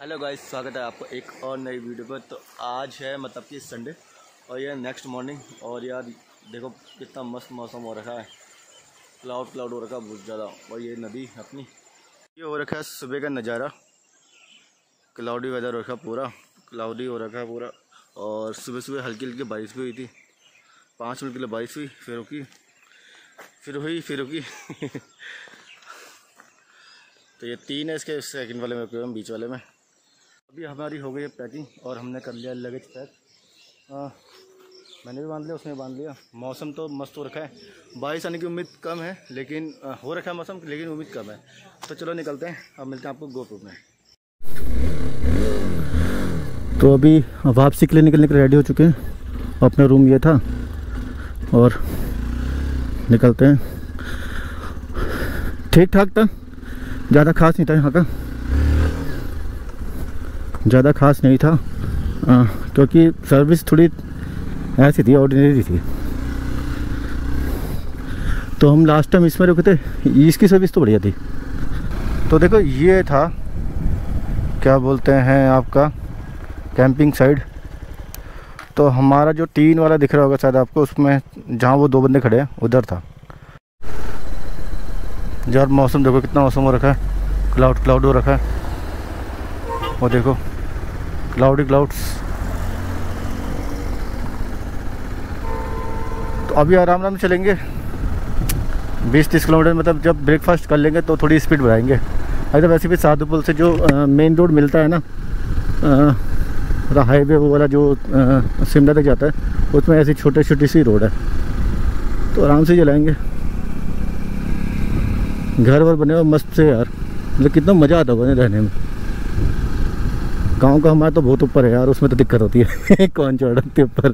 Hello guys, स्वागत है आपको एक और नई वीडियो पर। तो आज है मतलब कि संडे और ये नेक्स्ट मॉर्निंग। और यार देखो कितना मस्त मौसम हो रखा है, क्लाउड हो रखा है बहुत ज़्यादा। और ये नदी अपनी ये हो रखा है सुबह का नज़ारा, क्लाउडी वेदर हो रखा पूरा, क्लाउडी हो रखा है पूरा। और सुबह सुबह हल्की हल्की बारिश भी हुई थी, 5 मिनट के लिए बारिश हुई, फिर रुकी, फिर रुकी तो ये 3 है इसके सेकंड वाले में, बीच वाले में। अभी हमारी हो गई है पैकिंग और हमने कर लिया लगेज पैक। मैंने भी बांध लिया, उसने बांध लिया। मौसम तो मस्त हो रखा है, बारिश आने की उम्मीद कम है, लेकिन हो रखा है मौसम, लेकिन उम्मीद कम है। तो चलो निकलते हैं, अब मिलते हैं आपको गोपुर में। तो अभी वापसी के लिए निकलने के रेडी हो चुके हैं। अपना रूम ये था और निकलते हैं। ठीक ठाक था, ज़्यादा खास नहीं था यहाँ का, ज़्यादा खास नहीं था क्योंकि सर्विस थोड़ी ऐसी थी, ऑर्डिनरी थी। तो हम लास्ट टाइम इसमें रुके थे, इसकी सर्विस तो बढ़िया थी। तो देखो ये था, क्या बोलते हैं आपका, कैंपिंग साइड। तो हमारा जो 3 वाला दिख रहा होगा शायद आपको, उसमें जहाँ वो 2 बंदे खड़े हैं उधर था। यार मौसम देखो कितना मौसम हो रखा है, क्लाउड हो रखा है। और देखो क्लाउड्स। तो अभी आराम से चलेंगे 20-30 किलोमीटर। मतलब जब ब्रेकफास्ट कर लेंगे तो थोड़ी स्पीड बढ़ाएंगे। अगर वैसे भी साधुपुल से जो मेन रोड मिलता है ना, हाईवे वो वाला जो शिमला तक जाता है, उसमें ऐसी छोटी सी रोड है, तो आराम से चलाएंगे। घर वर बने हुए मस्त से यार, मतलब कितना मज़ा आता होगा रहने में। गांव का हमारा तो बहुत ऊपर है यार, उसमें तो दिक्कत होती है कौन चढ़ती ऊपर।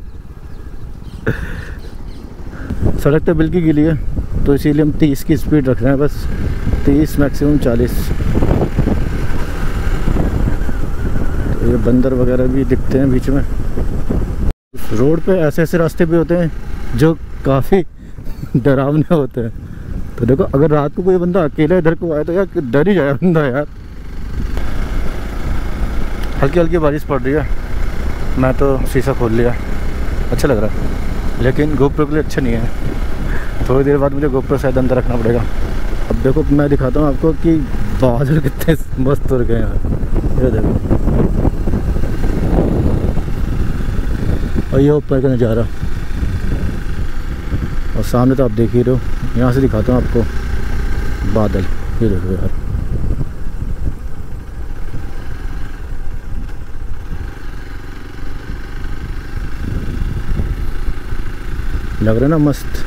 सड़क तो बिल्कुल गीली है, तो इसीलिए हम 30 की स्पीड रख रहे हैं, बस 30 मैक्सिमम 40। तो ये बंदर वगैरह भी दिखते हैं बीच में। रोड पे ऐसे रास्ते भी होते हैं जो काफ़ी डरावने होते हैं। तो देखो अगर रात को कोई बंदा अकेला इधर को आए तो यार डर ही जाए बंदा यार। हल्की बारिश पड़ रही है, मैं तो शीशा खोल लिया, अच्छा लग रहा है, लेकिन गोप्रो के लिए अच्छा नहीं है। थोड़ी देर बाद मुझे गोप्रो शायद अंदर रखना पड़ेगा। अब देखो मैं दिखाता हूँ आपको कि बादल कितने मस्त हो गए हैं, ये देखो। और ये ऊपर का नज़ारा, और सामने तो आप देख ही रहे हो। यहाँ से दिखाता हूँ आपको बादल, ये देखो यार। लग रहा है ना मस्त।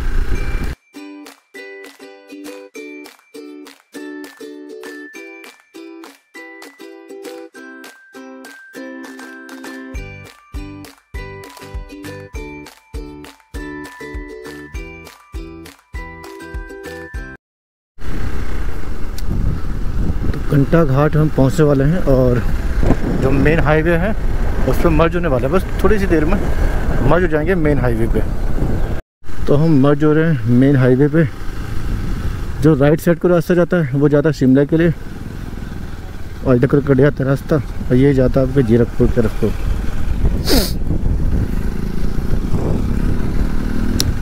घंटा घाट हम पहुंचने वाले हैं, और जो मेन हाईवे है उस पर मर्ज होने वाला है, बस थोड़ी सी देर में मर्ज हो जाएंगे मेन हाईवे पे। तो हम मर्ज हो रहे हैं मेन हाईवे पे। जो राइट साइड को रास्ता जाता है वो जाता है शिमला के लिए, और इधर को कट जाता है रास्ता, और ये जाता है आपके जीरकपुर की तरफ को।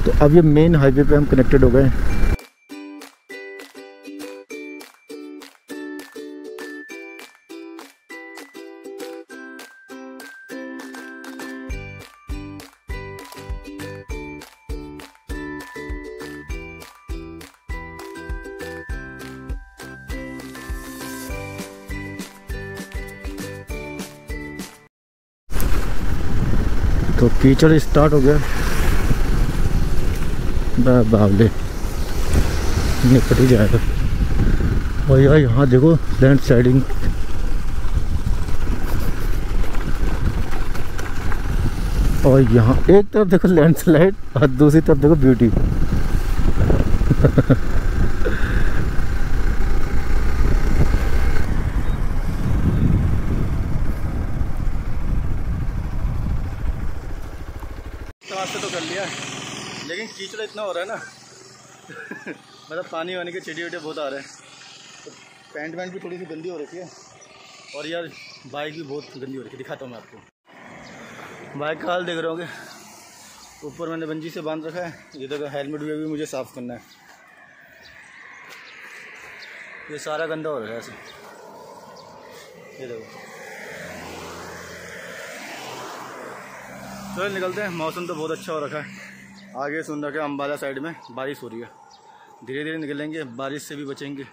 तो अब ये मेन हाईवे पे हम कनेक्टेड हो गए। तो कीचड़ स्टार्ट हो गया, बावले निपट ही जाएगा। और यार यहाँ देखो लैंड स्लाइडिंग, और यहाँ एक तरफ देखो लैंडस्लाइड और दूसरी तरफ देखो ब्यूटी। रास्ते तो कर लिया, लेकिन कीचड़ इतना हो रहा है ना मतलब पानी वानी के चिड़िया बहुत आ रहे हैं, तो पैंट वैंट भी थोड़ी सी गंदी हो रखी है। और यार बाइक भी बहुत गंदी हो रही है, दिखाता हूँ मैं आपको। बाइक का हाल देख रहे होंगे, ऊपर मैंने बंजी से बांध रखा है, ये देखो हेलमेट भी मुझे साफ़ करना है, ये सारा गंदा हो रहा है ऐसे, ये देखो। चलो निकलते हैं, मौसम तो बहुत अच्छा हो रखा है। आगे सुन रखा है अम्बाला साइड में बारिश हो रही है, धीरे धीरे निकलेंगे, बारिश से भी बचेंगे।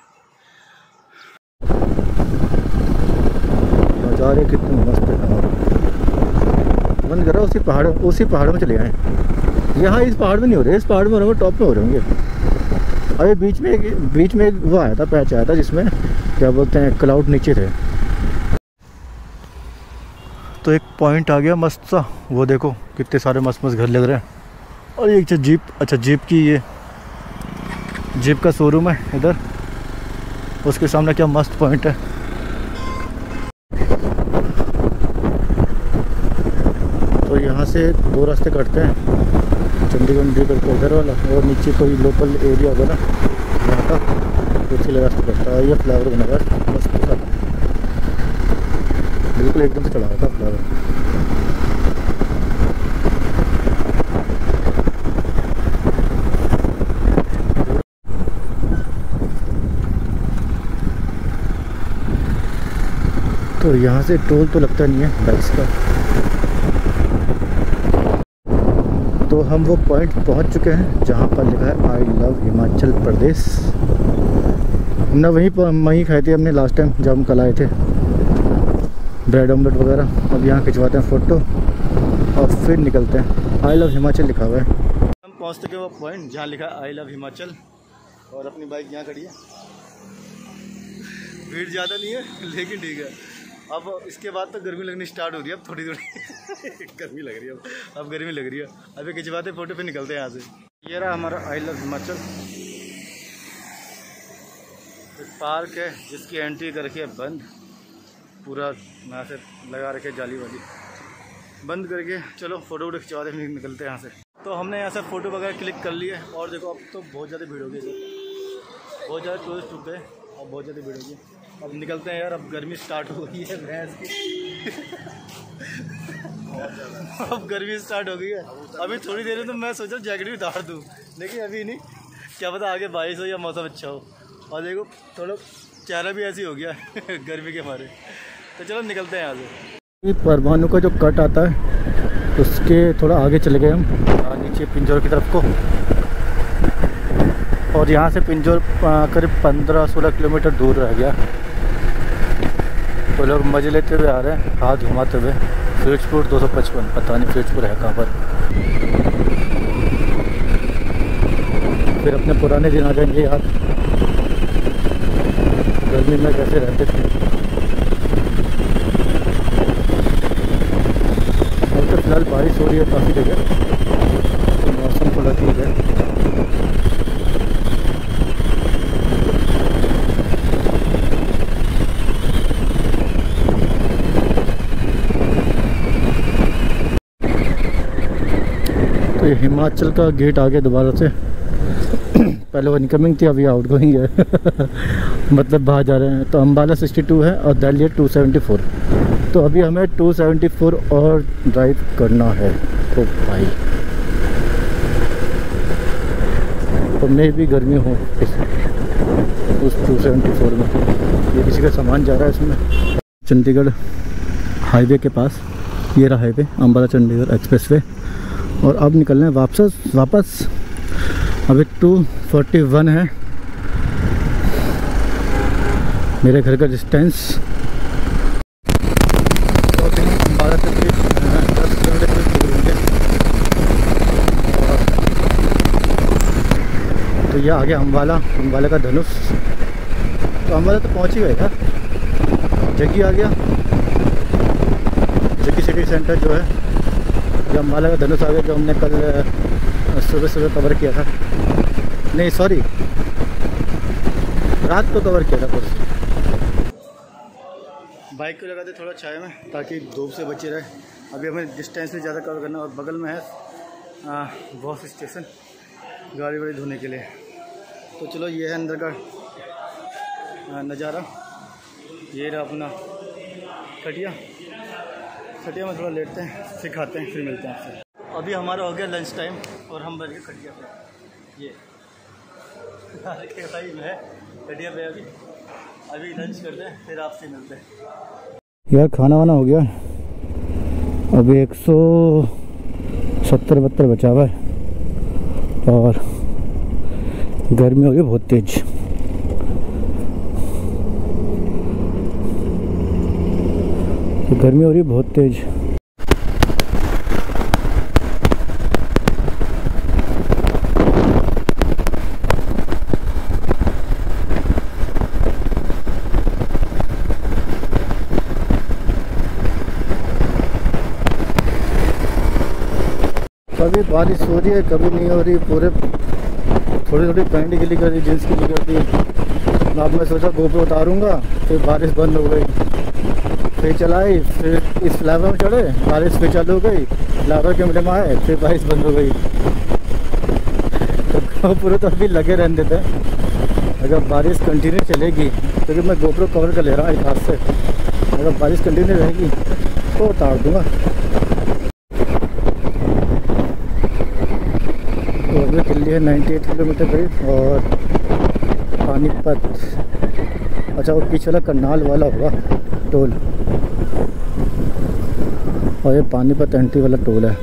नज़ारे कितने मस्त है, मन कर रहा है उसी पहाड़ में चले आए। यहाँ इस पहाड़ में नहीं हो रहे, इस पहाड़ में हो रहे, टॉप में हो रहे होंगे। अभी बीच में एक वो आया था, पैच आया था जिसमें क्या बोलते हैं क्लाउड नीचे थे। तो एक पॉइंट आ गया मस्त सा, वो देखो कितने सारे मस्त मस्त घर लग रहे हैं। और ये जीप, अच्छा जीप की, ये जीप का शोरूम है इधर, उसके सामने क्या मस्त पॉइंट है। तो यहाँ से दो रास्ते कटते हैं, चंडीगढ़ करके इधर वाला, और नीचे कोई लोकल एरिया होगा ना यहाँ का, तो इसके लिए रास्ता कटता है। ये फ्लावर बना हुआ है मस्त सा, बिल्कुल एकदम से चढ़ा रहा था फ्लावर। तो यहाँ से टोल तो लगता नहीं है बाइक्स का। तो हम वो पॉइंट पहुँच चुके हैं जहाँ पर लिखा है आई लव हिमाचल प्रदेश। हमने वहीं खाए थे हमने लास्ट टाइम जब हम कल आए थे, ब्रेड ऑमलेट वगैरह। अब यहाँ खिंचवाते हैं फ़ोटो और फिर निकलते हैं। आई लव हिमाचल लिखा हुआ है। हम पहुँच चुके वो पॉइंट जहाँ लिखा है आई लव हिमाचल, और अपनी बाइक यहाँ खड़ी है। भीड़ ज़्यादा नहीं है लेकिन ठीक है। अब इसके बाद तो गर्मी लगनी स्टार्ट हो रही है, अब थोड़ी गर्मी लग रही है, अब गर्मी लग रही है। अभी खिंचवाते फ़ोटो पे निकलते हैं यहाँ से। ये रहा हमारा आई लव हिमाचल, एक पार्क है जिसकी एंट्री कर रखी है बंद, पूरा यहाँ से लगा रखे जाली वाली, बंद करके चलो फ़ोटो वोटो खिंचवाते निकलते हैं यहाँ से। तो हमने यहाँ से फ़ोटो वगैरह क्लिक कर लिए, और देखो अब तो बहुत ज़्यादा भीड़ होगी, बहुत ज़्यादा टूरिस्ट रुक गए, अब बहुत ज़्यादा भीड़ होगी। अब निकलते हैं यार, अब गर्मी स्टार्ट हो गई है भैंस की अब गर्मी स्टार्ट हो गई है। अभी थोड़ी देर में तो मैं सोच रहा हूँ जैकेट भी उतार दूँ, लेकिन अभी नहीं, क्या पता आगे बारिश हो या मौसम अच्छा हो। और देखो थोड़ा चेहरा भी ऐसी हो गया गर्मी के मारे। तो चलो निकलते हैं यहाँ से। परवाणु का जो कट आता है उसके थोड़ा आगे चले गए हम, नीचे पिंजौर की तरफ को, और यहाँ से पिंजौर करीब 15-16 किलोमीटर दूर रह गया। तो लोग मज़े लेते हुए आ रहे हैं, हाथ घुमाते हुए। फिरोजपुर 255, पता नहीं फिरोजपुर है कहाँ पर। फिर अपने पुराने दिन आ जाएंगे यार, गर्मी में कैसे रहते थे। और तो फिलहाल बारिश हो रही है काफ़ी जगह, तो मौसम थोड़ा ठीक है। तो ये हिमाचल का गेट आ गया दोबारा से पहले वो इनकमिंग थी, अभी आउट गोइंग है मतलब बाहर जा रहे हैं। तो अम्बाला 62 है और दिल्ली 274। तो अभी हमें 274 और ड्राइव करना है। तो भाई तो मैं भी गर्मी हूँ उस 274 में। ये किसी का सामान जा रहा है इसमें। चंडीगढ़ हाईवे के पास, ये रहा हाईवे अम्बाला चंडीगढ़ एक्सप्रेसवे। और अब निकलना है वापस। अभी 241 है मेरे घर का डिस्टेंस। तो अम्बाला से 10 किलोमीटर दूर होंगे। तो ये आ गया अम्बाला का धनुष। तो अम्बाला तो पहुंच ही गए यार। जग्गी आ गया, जग्गी सिटी सेंटर जो है। ये अम्बाला का धनुष आ गया, जो हमने कल सुबह कवर किया था। नहीं सॉरी, रात को कवर किया था कुछ। बाइक को लगा दे थोड़ा छाया में ताकि धूप से बचे रहे। अभी हमें डिस्टेंस भी ज़्यादा कवर करना, और बगल में है वॉश स्टेशन गाड़ी वाड़ी धोने के लिए। तो चलो ये है अंदर का नज़ारा। ये रहा अपना खटिया में थोड़ा लेटते हैं, फिर खाते हैं, फिर मिलते हैं आपसे। अभी हमारा हो गया लंच टाइम और हम बैठ गए खटिया पे। ये भाई मैं खटिया पे अभी लंच करते हैं, फिर आपसे मिलते हैं। यार खाना वाना हो गया, अभी 170-72 बचा हुआ है और गर्मी हो रही है बहुत तेज। गर्मी हो रही है बहुत तेज। कभी बारिश हो रही है, कभी नहीं हो रही, पूरे थोड़ी थोड़ी पैंट गिली कर दी, जींस गिली कर दी। अब मैं सोचा गोप्रो उतारूंगा, फिर बारिश बंद हो गई, फिर चलाई, फिर इस फ्लावर में चढ़े, बारिश फिर चालू हो गई, फ्लावर के मिले में आए, फिर बारिश बंद हो गई। तो गोप्रो तो अभी लगे रहने देते हैं, अगर बारिश कंटिन्यू चलेगी, क्योंकि मैं गोप्रो कवर कर ले रहा हूँ एक हाथ से, अगर बारिश कंटिन्यू रहेगी तो उतार दूँगा। तो अभी दिल्ली है 98 किलोमीटर करीब और पानीपत, अच्छा वो पीछे वाला करनाल वाला होगा टोल, और ये पानीपत एंट्री वाला टोल है।